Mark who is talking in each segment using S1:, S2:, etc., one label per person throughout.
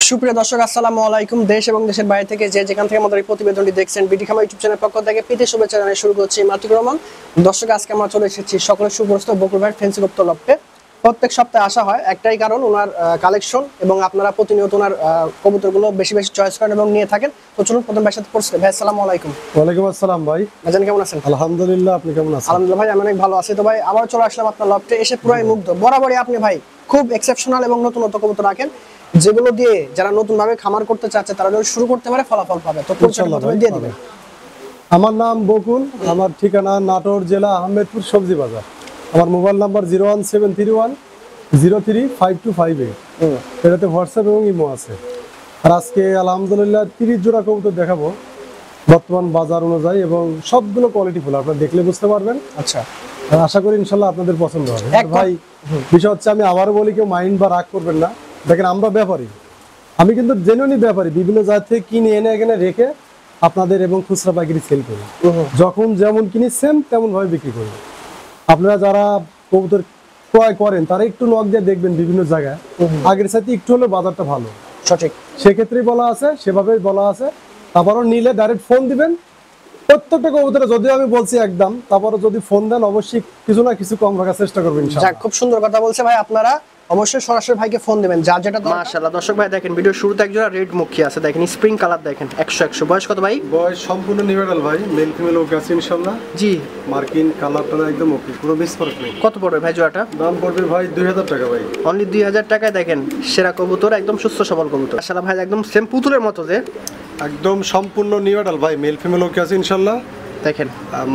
S1: সুপ্রিয় দর্শক আসসালামু আলাইকুম। দেশ এবং দেশের বাইরে থেকে যে যেখান থেকে আমাদের এই প্রতিবেদনটি দেখছেন বিডি খামার ইউটিউব চ্যানেল পক্ষ থেকে প্রীতি শুভেচ্ছা জানিয়ে শুরু করছি মাতিক রহমান। দর্শক আজকে আমরা চলে এসেছি সকলের সুপরিচিত বকুল ভাই ফেন্সি গুপ্ত লফটে। প্রত্যেক সপ্তাহে আসা হয় একটাই কারণ, ওনার কালেকশন এবং আপনারা প্রতিনিয়ত ওনার কবুতরগুলো বেশি বেশি চয়েস করেন এবং নিয়ে থাকেন। তো চলুন প্রথম ভাইয়ের সাথে পরিচয়। ভাই আসসালামু আলাইকুম।
S2: ওয়ালাইকুম আসসালাম ভাই।
S1: ভাইজান কেমন আছেন?
S2: আলহামদুলিল্লাহ, আপনি কেমন আছেন?
S1: আলহামদুলিল্লাহ ভাই, আমি অনেক ভালো আছি। তো ভাই আবার চলে আসলাম আপনার লফটে, এসে পুরাই মুগ্ধ। বরাবরই আপনি ভাই খুব এক্সেপশনাল এবং নতুনত্ব কবুতর রাখেন, যেগুলো দিয়ে যারা নতুন ভাবে খামার করতে চাচ্ছে তারা যদি শুরু করতে পারে ফলাফল পাবে। তো
S2: ইনশাআল্লাহ
S1: প্রথমে দিয়ে দিবেন।
S2: আমার নাম বকুল, আমার ঠিকানা নাটোর জেলা আহমেদপুর সবজি বাজার। আমার মোবাইল নাম্বার 01731035258। এটাতে হোয়াটসঅ্যাপ এবং ইমো আছে। আর আজকে আলহামদুলিল্লাহ 30 জোড়া কবুতর দেখাবো বর্তমান বাজার অনুযায়ী, এবং সবগুলো কোয়ালিটি ফুল, আপনারা দেখলে বুঝতে পারবেন।
S1: আচ্ছা,
S2: আর আশা করি ইনশাআল্লাহ আপনাদের পছন্দ হবে। ভাই বিষয় হচ্ছে, আমি আবারও বলি, কেউ মাইন্ড বা রাগ করবেন না। দেখেন, আমরা ব্যাপারী, আমি কিন্তু জেনুইনলি ব্যাপারী, বিভিন্ন জায়গা থেকে কিনে এনে এখানে রেখে আপনাদের এবং খুচরা পাইকারি সেল করি। যখন যেমন কিনি সেম তেমন ভাবে বিক্রি করি। আপনারা যারা কবুতর ক্রয় করেন তারা একটু নক দিয়ে দেখবেন বিভিন্ন জায়গায় আগের সাথে একটু হলেও বাজারটা ভালো,
S1: সঠিক
S2: সেক্ষেত্রেই বলা আছে, সেভাবেই বলা আছে। তারপরও নিলে ডাইরেক্ট ফোন দিবেন। প্রত্যেকটা কবুতরে যদিও আমি বলছি একদম, তারপরে যদি ফোন দেন অবশ্যই কিছু না কিছু কম রাখার চেষ্টা করবেন ইনশাআল্লাহ।
S1: খুব সুন্দর কথা বলছে ভাই। আপনারা অবশ্যই সরাসরি ভাইকে ফোন দিবেন যা যেটা দরকার। মাশাআল্লাহ দর্শক ভাই দেখেন, ভিডিওর শুরুতে একজোড়া রেড মুখী আছে, দেখেন স্প্রিং কালার, দেখেন 100 বয়স কত ভাই?
S2: বয়স সম্পূর্ণ নিউডাল ভাই, মেল ফিমেল ওকে আছে ইনশাআল্লাহ।
S1: জি,
S2: মার্কিং কালারটা একদম ওকে, পুরো বেশ পারফেক্ট নেই।
S1: কত পড়বে ভাই জোড়াটা?
S2: দাম পড়বে ভাই 2000 টাকা ভাই,
S1: অনলি 2000 টাকায়। দেখেন সেরা কবুতর, একদম সুস্থ সবল কবুতর। মাশাআল্লাহ ভাই একদম সেম পুতুলের মতো, যে
S2: একদম সম্পূর্ণ নিউডাল ভাই, মেল ফিমেল ওকে আছে ইনশাআল্লাহ।
S1: দেখেন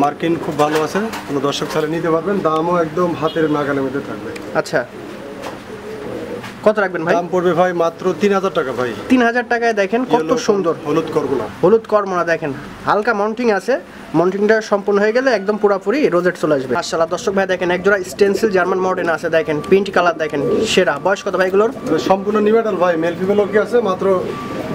S2: মার্কিং খুব ভালো আছে, কোনো দর্শক চাইলে নিতে পারবেন। দামও একদম হাতের নাগালের মধ্যে থাকবে।
S1: আচ্ছা, কত রাখবেন ভাই?
S2: দাম পড়বে ভাই মাত্র 3000 টাকা ভাই।
S1: 3000 টাকায় দেখেন কত সুন্দর
S2: হলুদ করগুনা,
S1: হলুদ কর্মনা। দেখেন হালকা মাউন্টিং আছে, মাউন্টিংটা সম্পূর্ণ হয়ে গেলে একদম পুরোপুরি রোজেট চলে আসবে। মাশাআল্লাহ দর্শক ভাই দেখেন একজোড়া স্টেনসিল জার্মান মডেল আছে, দেখেন পিঙ্ক কালার, দেখেন সেরা। বয়স কত ভাই এগুলোর?
S2: সম্পূর্ণ নিউডাল ভাই, মেল ফিমেল ওকে আছে, মাত্র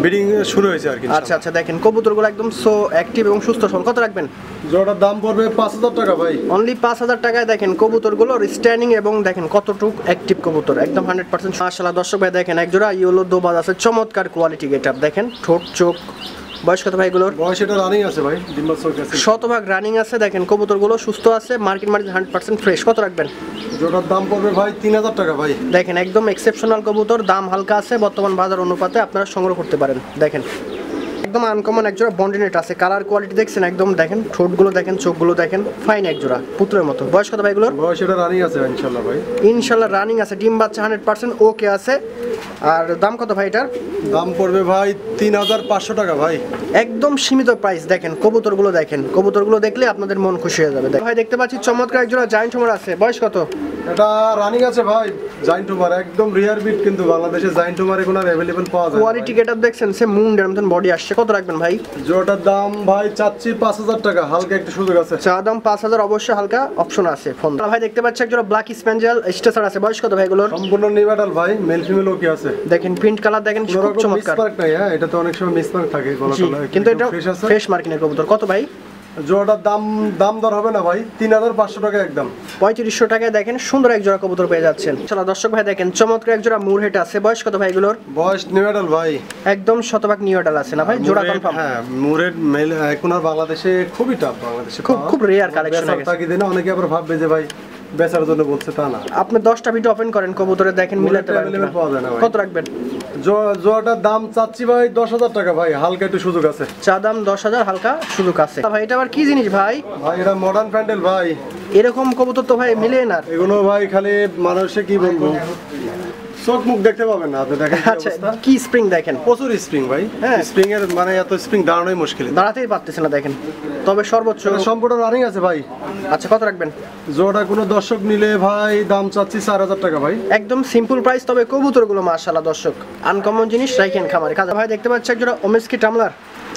S2: ব্রিডিং শুরু হয়েছে আর কি।
S1: আচ্ছা আচ্ছা, দেখেন কবুতরগুলো একদম সো অ্যাক্টিভ এবং সুস্থ সবল। কত রাখবেন?
S2: জোড়াটার দাম পড়বে 5000 টাকা ভাই,
S1: অনলি 5000 টাকায়। দেখেন কবুতরগুলো স্ট্যান্ডিং এবং দেখেন কতটুক অ্যাক্টিভ কবুতর, একদম 100%। মাশাআল্লাহ দর্শক ভাই দেখেন একজোড়া ইয়েলো দোবাজ আছে, চমৎকার কোয়ালিটি গেটআপ, দেখেন ঠোঁট চোখ। বয়স কত ভাই এগুলোর?
S2: বয়স এটা রানিং আছে ভাই, ডিম্বার চোখ আছে,
S1: শতভাগ রানিং আছে। দেখেন কবুতরগুলো সুস্থ আছে, মার্কেট 100% ফ্রেশ। কত রাখবেন?
S2: জোড়ার দাম পড়বে ভাই 3000 টাকা ভাই।
S1: দেখেন একদম এক্সেপশনাল কবুতর, দাম হালকা আছে, বর্তমান বাজার অনুপাতে আপনারা সংগ্রহ করতে পারেন। দেখেন একদম আনকমন একজোড়া বন্ডিনেট আছে, কালার কোয়ালিটি দেখছেন একদম, দেখেন ঠোঁটগুলো দেখেন, চোখগুলো দেখেন, ফাইন একজোড়া পুতুলের মতো। বয়স কত ভাই এগুলোর?
S2: বয়স এটা রানিং আছে ইনশাআল্লাহ ভাই,
S1: ইনশাআল্লাহ রানিং আছে, ডিম বাচ্চা 100% ওকে আছে। আর দাম কত ভাই এটার?
S2: দাম পড়বে ভাই 3500 টাকা ভাই,
S1: একদম সীমিত প্রাইস। দেখেন কবুতরগুলো দেখেন, কবুতরগুলো দেখলে আপনাদের মন খুশি হয়ে যাবে। ভাই দেখতে পাচ্ছি চমৎকার একজোড়া জায়ান্ট হোমার আছে, বয়স কত?
S2: এটা রানিং আছে ভাই, জায়ান্ট হোমার একদম রিয়ার বিট, কিন্তু বাংলাদেশে জায়ান্ট হোমার এখন আর अवेलेबल পাওয়া যায় না।
S1: কোয়ালিটি গেটআপ দেখছেন, সে মুন্ডের মতন বডি আসছে। কত রাখবেন ভাই?
S2: জোড়াটার দাম ভাই চাচ্ছি 5000 টাকা, হালকা একটু সুযোগ আছে।
S1: চা দাম 5000, অবশ্যই হালকা অপশন আছে ফোন। ভাই দেখতে পাচ্ছি একজোড়া ব্ল্যাক স্প্যাঞ্জেল স্টেসার আছে, বয়স কত ভাই এগুলোর?
S2: সম্পূর্ণ নিউডাল ভাই, মেল ফিমেল ওকে আছে।
S1: দেখেন প্রিন্ট কালার দেখেন খুব চমৎকার।
S2: মিসমার্ক নাই, হ্যাঁ এটা তো অনেক সময় মিসমার্ক থাকে গলাটা,
S1: কিন্তু এটা ফ্রেশ মার্কিনের কবুতর। কত ভাই?
S2: জোড়াটার দাম দর হবে না ভাই, 3500 টাকা একদম।
S1: 3500 টাকায় দেখেন সুন্দর এক জোড়া কবুতর পেয়ে যাচ্ছেন। চলো দর্শক ভাই দেখেন চমৎকার এক জোড়া মুরহেট আছে, বয়স কত ভাই এগুলোর?
S2: বয়স নিউডাল ভাই,
S1: একদম শতভাগ নিউডাল আছে না ভাই? জোড়া কনফার্ম?
S2: হ্যাঁ মুরহেট মেল এখন আর বাংলাদেশে খুবই টাফ, বাংলাদেশে
S1: খুব রেয়ার কালেকশন আছে।
S2: তাকি দেনা অনেকে আবার ভাববে যে ভাই বেচার জন্য বলছে, তা না।
S1: আপনি 10টা ভিডিও ওপেন করেন কবুতরে, দেখেন মিলাতে পারেন কিনা।
S2: পাওয়া যায় না ভাই।
S1: কত রাখবেন?
S2: জোড়াটার দাম চাচ্ছি ভাই 10000 টাকা ভাই, হালকা একটু সুযোগ আছে।
S1: চা দাম 10000, হালকা সুযোগ আছে। ভাই এটা আবার কি জিনিস ভাই?
S2: ভাই এটা মডার্ন প্যান্ডেল ভাই,
S1: এরকম কবুতর তো ভাই মিলে না।
S2: এগুলো ভাই খালি মানুষে কি বলবো, চোখ মুখ দেখতে পাবেন না আপনি, দেখেন
S1: আচ্ছা কি স্প্রিং দেখেন,
S2: প্রচুর স্প্রিং ভাই। হ্যাঁ স্প্রিং এর মানে এত স্প্রিং দাঁড়ানোই মুশকিল,
S1: দাঁড়াতেই পারতেছে না দেখেন। তবে সর্বোচ্চ
S2: সম্পূর্ণ রানিং আছে ভাই।
S1: আচ্ছা কত রাখবেন?
S2: জোড়া কোনো দর্শক নিলে ভাই দাম চাচ্ছি 4000 টাকা ভাই,
S1: একদম সিম্পল প্রাইস। তবে কবুতরগুলো মাশাআল্লাহ দর্শক আনকমন জিনিস, রাখেন খামারে। কাজা ভাই দেখতে পাচ্ছি একজোড়া ওমেস্কি টামলার।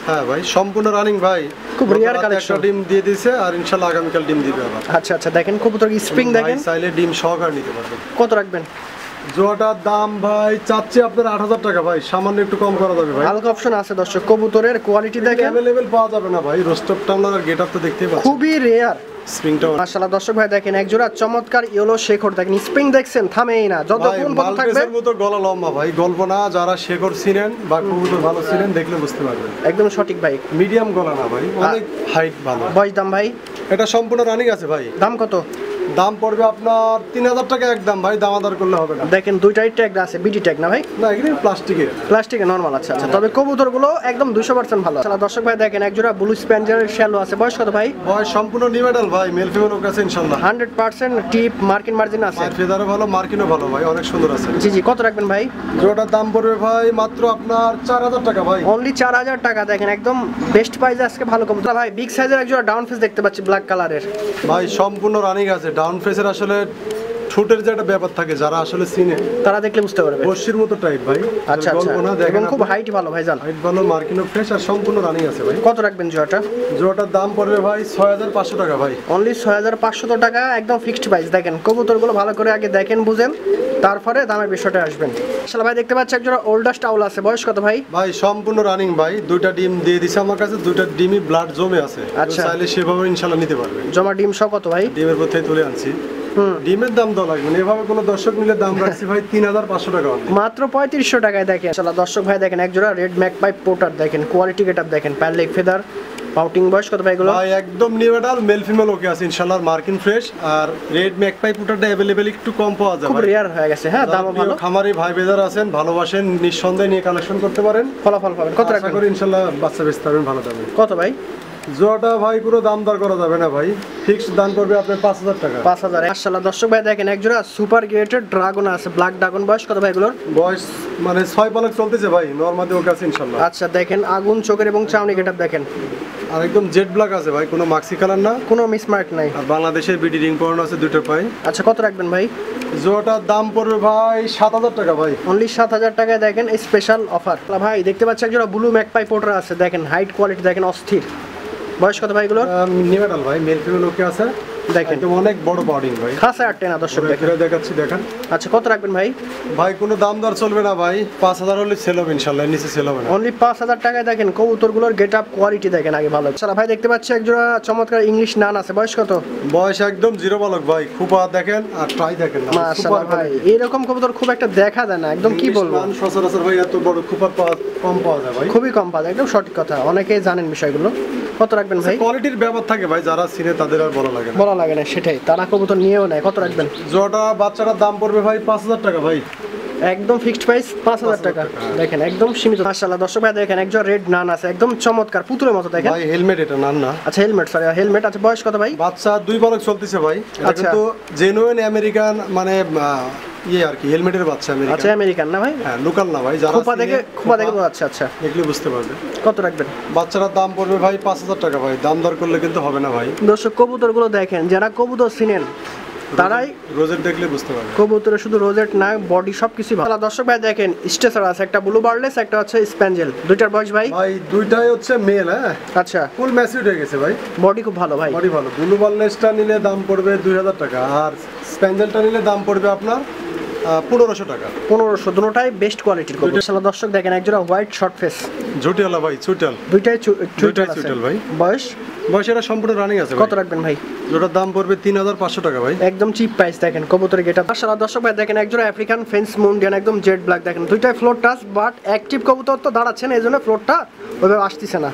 S2: হ্যাঁ ভাই সম্পূর্ণ রানিং ভাই,
S1: খুব রিয়ার কালেকশন।
S2: ডিম দিয়ে দিয়েছে আর ইনশাআল্লাহ আগামীকাল ডিম দিবে আবার।
S1: আচ্ছা আচ্ছা দেখেন কবুতর স্প্রিং দেখেন,
S2: চাইলে ডিম সহকারে নিতে পারবেন।
S1: কত রাখবেন?
S2: জোড়াটার দাম ভাই চাচ্ছি আপনার 8,000 টাকা ভাই, সামান্য একটু কম করা যাবে ভাই।
S1: হালকা অপশন আছে দর্শক, কবুতরের কোয়ালিটি দেখেন
S2: অ্যাভেলেবেল পাওয়া যাবে না ভাই, রোস্টপ টামলার আর গেটআপ তো দেখতেই পাচ্ছেন,
S1: খুবই রেয়ার।
S2: স্প্রিংটা
S1: মাশাআল্লাহ দর্শক ভাই দেখেন এক জোড়া চমৎকার ইয়েলো শেখর দেখেন, স্প্রিং দেখছেন থামেই না, যত
S2: ভাই
S1: কোন পথ থাকবে
S2: মালপেসের মতো গলা লম্বা ভাই, গল্প না, যারা শেখর ছিলেন বা কবুতর ভালো ছিলেন দেখলে বুঝতে পারবেন।
S1: একদম সঠিক ভাই।
S2: মিডিয়াম গলা না ভাই, অনেক হাইট ভালো।
S1: বয়স দাম ভাই?
S2: এটা সম্পূর্ণ রানিং আছে ভাই।
S1: দাম কত?
S2: দাম পড়বে আপনার 3,000 টাকা একদম ভাই, দামাদার করলে হবে না।
S1: দেখেন দুইটাই ট্যাগ আছে, বিডি ট্যাগ না ভাই?
S2: না এগুলো প্লাস্টিকের।
S1: প্লাস্টিকে নরমাল। আচ্ছা আচ্ছা, তবে কবুতরগুলো একদম 200% ভালো। আচ্ছা দর্শক ভাই দেখেন এক জোড়া ব্লু স্প্যাঞ্জারের শ্যালো আছে, বয়স কত ভাই?
S2: বয়স সম্পূর্ণ নিমেডাল ভাই, মেল ফিমেল ওর কাছে ইনশাআল্লাহ
S1: 100% টিপ মার্কিন মার্জিন আছে।
S2: আর ফেদারও ভালো, মার্কিনও ভালো ভাই, অনেক সুন্দর আছে।
S1: জি জি, কত রাখবেন ভাই?
S2: জোড়াটার দাম পড়বে ভাই মাত্র আপনার 4,000 টাকা ভাই।
S1: অনলি 4,000 টাকা। দেখেন একদম বেস্ট প্রাইসে আজকে ভালো কবুতর ভাই। বিগ সাইজের এক জোড়া ডাউন ফেস দেখতে পাচ্ছি ব্ল্যাক কালারের
S2: ভাই সম্পূর্ণ রানিং আছে। ডাউন ফেসের আসলে ঠোঁটের যে একটা ব্যাপার থাকে, যারা আসলে চিনে
S1: তারা দেখলে বুঝতে পারবে,
S2: বর্ষির মতো টাইপ ভাই।
S1: আচ্ছা আচ্ছা,
S2: গল্প না,
S1: এবং
S2: দেখেন
S1: খুব হাইট ভালো ভাই জান।
S2: হাইট ভালো, মার্কিনও ফ্রেশ আর সম্পূর্ণ রানিং আছে ভাই।
S1: কত রাখবেন জোড়াটা?
S2: জোড়াটার দাম পড়বে ভাই 6,500 টাকা ভাই।
S1: অনলি 6,500 টাকা, একদম ফিক্সড প্রাইস। দেখেন কবুতরগুলো ভালো করে আগে দেখেন বুঝেন, তারপরে দামের বিষয়টা আসবেন। আসলে ভাই দেখতে পাচ্ছি একজোড়া ওল্ডাস্ট আউল আছে, বয়স কত ভাই?
S2: ভাই সম্পূর্ণ রানিং ভাই, দুইটা ডিম দিয়ে দিছে আমার কাছে, দুইটা ডিমই ব্লাড জমে আছে।
S1: আচ্ছা।
S2: চাইলে সেভাবে ইনশাআল্লাহ নিতে পারবে।
S1: জমা ডিম সহ কত ভাই?
S2: ডিমের পথে তুলে আনছি। ডিমের দাম দাও লাগবে না, এভাবে কোনো দর্শক নিলে দাম রাখছি ভাই 3,500 টাকা only।
S1: মাত্র 3500 টাকায় দেখেন। আসলে দর্শক ভাই দেখেন একজোড়া রেড ম্যাকপাই পোটার দেখেন, কোয়ালিটি গেটআপ দেখেন, প্যার লেগ ফেদার পাউটিং, বয়স কত ভাই এগুলো?
S2: ভাই একদম নিউ এডাল, মেল ফিমেল ওকে আছে ইনশাআল্লাহ, মার্কিন ফ্রেশ। আর রেড ম্যাকপাই পুটারটা अवेलेबल একটু কম পাওয়া যায়
S1: খুব
S2: ভাই।
S1: রেয়ার হয়ে গেছে, হ্যাঁ দামও ভালো।
S2: খামারি ভাই বেজার আছেন, ভালোবাসেন, নিঃসন্দেহে নিয়ে কালেকশন করতে পারেন,
S1: ফলাফল পাবেন। কত
S2: আশা
S1: রাখবেন?
S2: করি ইনশাআল্লাহ বাচ্চা বেচতে পারবেন ভালো দামে।
S1: কত ভাই?
S2: জোড়াটা ভাই পুরো দাম দর করা যাবে না ভাই, ফিক্সড দাম করবে আপনার 5,000 টাকা।
S1: 5,000। মাশাআল্লাহ দর্শক ভাই দেখেন একজোড়া সুপার গ্রেটেড ড্রাগন আছে, ব্ল্যাক ড্রাগন, বয়স কত ভাই এগুলোর?
S2: বয়স মানে 6 পালক চলতেছে ভাই, নরমালি ওকে আছে ইনশাআল্লাহ।
S1: আচ্ছা দেখেন আগুন চোখের এবং চাউনি গেটআপ দেখেন,
S2: আর একদম জেড ব্ল্যাক আছে ভাই, কোনো মাক্সি কালার না,
S1: কোনো মিসমার্ক নাই।
S2: আর বাংলাদেশের বিডি রিং পরানো আছে দুটো পাই।
S1: আচ্ছা কত রাখবেন ভাই?
S2: জোড়াটার দাম পড়বে ভাই 7,000 টাকা ভাই।
S1: অনলি 7,000 টাকায় দেখেন স্পেশাল অফার। ভাই দেখতে পাচ্ছি একজোড়া ব্লু ম্যাকপাই পোটার আছে, দেখেন হাইট কোয়ালিটি দেখেন অস্থির, বয়স কত ভাই এগুলোর?
S2: নিমেডাল ভাই, মেল ফিমেল ওকে আছে,
S1: দেখেন
S2: একদম অনেক বড় বাউডিং ভাই,
S1: খাসা আটে না দর্শক দেখেন।
S2: ঘুরে দেখাচ্ছি দেখেন।
S1: আচ্ছা কত রাখবেন ভাই?
S2: ভাই কোনো দাম দর চলবে না ভাই, 5,000 হলে সেল হবে ইনশাআল্লাহ, নিচে সেল হবে না।
S1: অনলি 5,000 টাকায় দেখেন কবুতরগুলোর গেটআপ কোয়ালিটি দেখেন আগে ভালো। আচ্ছা ভাই দেখতে পাচ্ছি একজোড়া চমৎকার ইংলিশ নান আছে, বয়স কত?
S2: বয়স একদম জিরো বালক ভাই, খুপা দেখেন আর ট্রাই দেখেন না,
S1: মাশাআল্লাহ ভাই এরকম কবুতর খুব একটা দেখা যায় না, একদম কি বলবো,
S2: সচরাচর ভাই এত বড় খুপা কম পাওয়া যায় ভাই,
S1: খুবই কম পাওয়া যায়, একদম সঠিক কথা, অনেকেই জানেন বিষয়গুলো। কত রাখবেন ভাই?
S2: কোয়ালিটির ব্যাপার থাকে ভাই, যারা চিনে তাদের আর বলা লাগে না,
S1: বলা লাগে না, সেটাই, তারা কবুতর নিয়েও নেয়। কত রাখবেন?
S2: জোড়াটা বাচ্চাটার দাম পড়বে ভাই 5,000 টাকা ভাই,
S1: একদম ফিক্সড প্রাইস 5,000 টাকা। দেখেন একদম সীমিত। মাশাআল্লাহ দর্শক ভাই দেখেন একজন রেড নান আছে, একদম চমৎকার পুতুলের মতো দেখেন।
S2: ভাই হেলমেট এটা নান না,
S1: আচ্ছা হেলমেট, সরি হেলমেট। আচ্ছা বয়স কত ভাই?
S2: বাচ্চা 2 পালক চলতেছে ভাই, এটা
S1: আচ্ছা।
S2: কিন্তু জেনুইন আমেরিকান মানে ইয়ে আর কি, হেলমেটের বাচ্চা আমেরিকান।
S1: আচ্ছা আমেরিকান না ভাই?
S2: হ্যাঁ লোকাল না ভাই, যারা
S1: খোপা দেখে আচ্ছা আচ্ছা
S2: দেখলে বুঝতে পারবে।
S1: কত রাখবেন?
S2: বাচ্চাটার দাম পড়বে ভাই 5,000 টাকা ভাই, দাম দর করলে কিন্তু হবে না ভাই।
S1: দর্শক কবুতরগুলো দেখেন, যারা কবুতর চিনেন তারাই
S2: রোজেট দেখলে বুঝতে পারবে।
S1: কবুতরের শুধু রোজেট না, বডি সবকিছু ভালো। দর্শক ভাই দেখেন স্টেসার আছে, একটা ব্লু বার্লেস, একটা হচ্ছে স্প্যাঞ্জেল, দুইটার বয়স ভাই?
S2: ভাই দুইটাই হচ্ছে মেল, হ্যাঁ
S1: আচ্ছা
S2: ফুল ম্যাচিউরড হয়ে গেছে ভাই,
S1: বডি খুব ভালো ভাই।
S2: বডি ভালো। ব্লু বার্লেসটা নিলে দাম পড়বে 2,000 টাকা, আর স্প্যাঞ্জেলটা নিলে দাম পড়বে আপনার 1,500 টাকা।
S1: 1500, দুটোটাই বেস্ট কোয়ালিটির কবুতর। আসলে দর্শক দেখেন একজোড়া হোয়াইট শর্ট ফেস,
S2: ঝুটিওয়ালা ভাই, চুটাল,
S1: দুইটাই
S2: দুইটাই
S1: আছে।
S2: চুটাল ভাই।
S1: বয়স?
S2: বয়স এটা সম্পূর্ণ রানিং আছে।
S1: কত রাখবেন ভাই?
S2: যেটার দাম পড়বে 3,500 টাকা ভাই,
S1: একদম চিপ প্রাইস। দেখেন কবুতরের গেটআপ। মাশাআল্লাহ দর্শক ভাই দেখেন একজোড়া আফ্রিকান ফেন্স মুন্ডিয়ান, একদম জেড ব্ল্যাক, দেখেন দুইটাই ফ্লোর টাচ, বাট অ্যাক্টিভ কবুতর তো দাঁড়াচ্ছে না, এইজন্য ফ্লোরটা ওইভাবে আসতেছে না।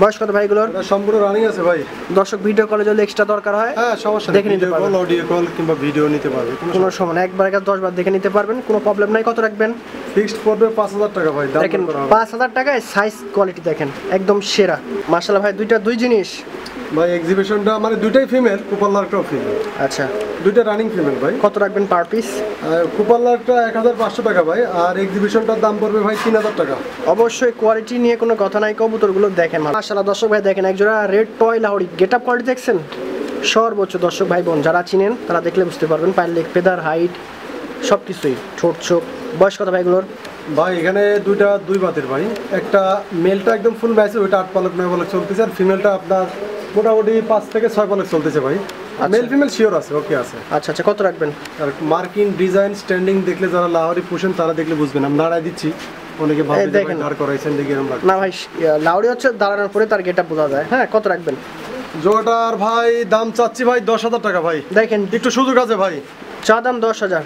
S1: বয়স কত ভাই এগুলোর?
S2: এটা সম্পূর্ণ রানিং আছে ভাই।
S1: দর্শক ভিডিও কলে যদি এক্সট্রা দরকার হয়
S2: হ্যাঁ সমস্যা
S1: দেখে নিতে পারবেন,
S2: অডিও কল কিংবা ভিডিও নিতে পারবে,
S1: কোনো সময় না, একবার 10 বার দেখে নিতে পারবেন, কোনো প্রবলেম নাই। কত রাখবেন?
S2: ফিক্সড পড়বে 5,000 টাকা ভাই, দাম
S1: দেখেন
S2: করা হবে।
S1: 5,000 টাকায় সাইজ কোয়ালিটি দেখেন একদম সেরা। মাশাআল্লাহ ভাই দুই জিনিস
S2: ভাই এক্সিবিশনটা মানে দুইটাই ফিমেল, কুপাল্লারটাও ফিমেল,
S1: আচ্ছা
S2: দুইটা রানিং ফিমেল ভাই।
S1: কত রাখবেন পার পিস?
S2: কুপাল্লারটা 1,500 টাকা ভাই, আর এক্সিবিশনটার দাম পড়বে ভাই 3,000 টাকা।
S1: অবশ্যই কোয়ালিটি নিয়ে কোনো কথা নাই, কবুতরগুলো দেখেন মাশাআল্লাহ দর্শক ভাই দেখেন একজোড়া red toy Lahori, getup quality দেখছেন সর্বোচ্চ। দর্শক ভাই বোন যারা চিনেন তারা দেখলে বুঝতে পারবেন, পায়ের লেগ ফেদার হাইট সব কিছুই, ছোট চোখ। বয়স কত ভাই এগুলোর?
S2: ভাই এখানে দুই বাতের ভাই, একটা মেলটা একদম ফুল ম্যাচে, ওইটা 8 পালক 9 পালক চলতেছে, আর ফিমেলটা আপনার মোটামুটি 5 থেকে 6 পালক চলতেছে ভাই। মেল ফিমেল শিওর আছে, ওকে আছে।
S1: আচ্ছা আচ্ছা, কত রাখবেন?
S2: আর মার্কিং ডিজাইন স্ট্যান্ডিং দেখলে যারা লাহোরি পোষেন তারা দেখলে বুঝবেন, আমি দাঁড়ায় দিচ্ছি, অনেকে ভাবে যে
S1: দেখেন।
S2: ভাই দাঁড় করাইছেন দেখে এরকম লাগে
S1: না ভাই, লাউড়ি হচ্ছে দাঁড়ানোর পরে তার গেটআপ বোঝা যায়। হ্যাঁ, কত রাখবেন?
S2: জোড়াটার ভাই দাম চাচ্ছি ভাই 10,000 টাকা ভাই,
S1: দেখেন
S2: একটু সুযোগ আছে ভাই।
S1: চা দাম 10,000,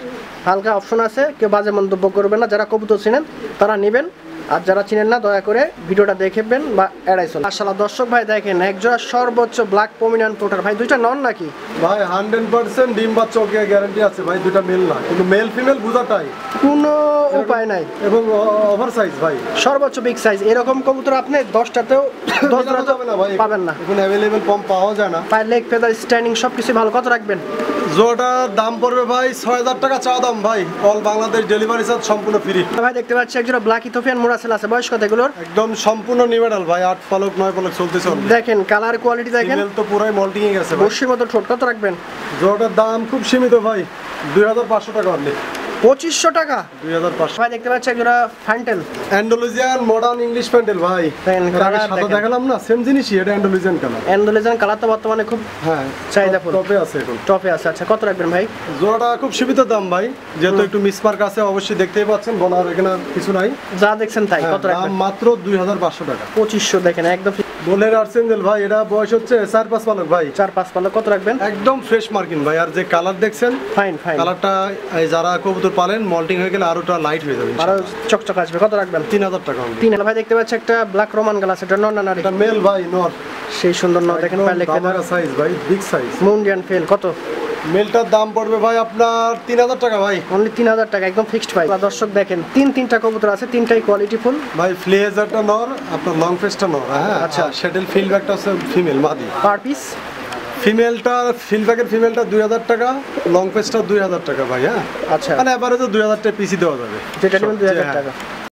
S1: হালকা অপশন আছে, কেউ বাজে মন্তব্য করবেন না। যারা কবুতর চিনেন তারা নেবেন, আর যারা চিনেন না দয়া করে ভিডিওটা দেখবেন বা এড়াই চলুন। মাশাআল্লাহ দর্শক ভাই দেখেন, একজোড়া সর্বোচ্চ ব্ল্যাক প্রমিনেন্ট পোটার ভাই, দুইটা নন নাকি?
S2: ভাই 100% ডিম বাচ্চা ওকে গ্যারান্টি আছে ভাই, দুটা মেল না, কিন্তু মেল ফিমেল বুঝাটাই
S1: কোনো উপায় নাই।
S2: এবং ওভার সাইজ ভাই,
S1: সর্বোচ্চ বিগ সাইজ এরকম কবুতর আপনি 10টাতেও 10
S2: মেলানো যাবে না ভাই,
S1: পাবেন না।
S2: এখন অ্যাভেলেবেল কম পাওয়া যায় না।
S1: পায়ের লেগ ফেদার স্ট্যান্ডিং সবকিছু ভালো। কত রাখবেন?
S2: জোড়াটার দাম পড়বে ভাই 6,000 টাকা চা দাম ভাই, অল বাংলাদেশ ডেলিভারি চার্জ সম্পূর্ণ ফ্রি।
S1: ভাই দেখতে পাচ্ছি একজোড়া ব্ল্যাক ইথিওপিয়ান মোরাসেল আছে, বয়স কত এগুলোর?
S2: একদম সম্পূর্ণ নিবেডাল ভাই, 8 পালক 9 পালক চলতেছে।
S1: দেখেন কালার কোয়ালিটি দেখেন,
S2: ফিমেল তো পুরাই মল্টিং এ গেছে ভাই।
S1: বর্ষির মতো ঠোঁট। কত রাখবেন?
S2: জোড়াটার দাম খুব সীমিত ভাই, 2,500 টাকা অনলি।
S1: 2500 টাকা।
S2: 2,500।
S1: ভাই দেখতে পাচ্ছি একজোড়া fantail,
S2: Andalusian modern English pandal ভাই,
S1: দেখেন
S2: এর আগে
S1: কালার
S2: সাদা
S1: দেখেন।
S2: দেখালাম না, সেম জিনিসই, এটা অ্যান্ডালুজিয়ান কালার।
S1: অ্যান্ডোলেজান কালার তো বর্তমানে খুব
S2: হ্যাঁ,
S1: চাহিদাফুল।
S2: টপে আছে এখন।
S1: টপে আছে। আচ্ছা কত রাখবেন ভাই?
S2: জোড়াটা খুব সীমিত দাম ভাই, যেহেতু একটু মিসমার্ক আছে অবশ্যই দেখতেই পাচ্ছেন, বলার এখানে কিছু নাই।
S1: যা দেখছেন তাই।
S2: হ্যাঁ,
S1: কত
S2: দাম
S1: রাখবেন?
S2: মাত্র 2,500 টাকা।
S1: 2500 দেখেন একদম
S2: বোলের আর্সেঞ্জেল ভাই, এটা বয়স হচ্ছে 4-5 পালক ভাই,
S1: 4-5 পাল্লা। কত রাখবেন?
S2: একদম ফ্রেশ মার্কিন ভাই। আর যে কালার দেখছেন,
S1: ফাইন ফাইন,
S2: কালারটা এই যারা কবুতর পালেন মল্টিং হয়ে গেলে আরোটা লাইট হয়ে যাবে।
S1: আরো চকচক আসবে। কত রাখবেন?
S2: 3,000 টাকা only।
S1: 3 ভাই দেখতে পাচ্ছি একটা ব্ল্যাক রোমান গাল আছে, এটা নর না নারী?
S2: এটা মেল ভাই, নর।
S1: সেই সুন্দর নর দেখেন, পায়ের লেগ ফেদার
S2: সাইজ ভাই, বিগ সাইজ।
S1: মুন্ডিয়ান ফেল। কত?
S2: মেলটার দাম পড়বে ভাই আপনার 3,000 টাকা ভাই।
S1: অনলি 3000 টাকা, একদম ফিক্সড ভাই। দর্শক দেখেন তিনটা কবুতর আছে, তিনটাই কোয়ালিটি ফুল।
S2: ভাই ফ্লেজারটা নর, আপনার লং ফেসটা নর। হ্যাঁ
S1: আচ্ছা।
S2: আচ্ছা, সেটেল ফিল্ডব্যাকটা হচ্ছে ফিমেল মাদি।
S1: পার পিস
S2: ফিমেলটা ফিল্ডব্যাকের ফিমেলটা 2,000 টাকা, লং ফেসটা 2,000 টাকা ভাই। হ্যাঁ
S1: আচ্ছা,
S2: মানে এবারে তো 2,000 টাকা পিসি দেওয়া যাবে,
S1: যেটা নেবেন 2000
S2: হ্যাঁ।
S1: টাকা।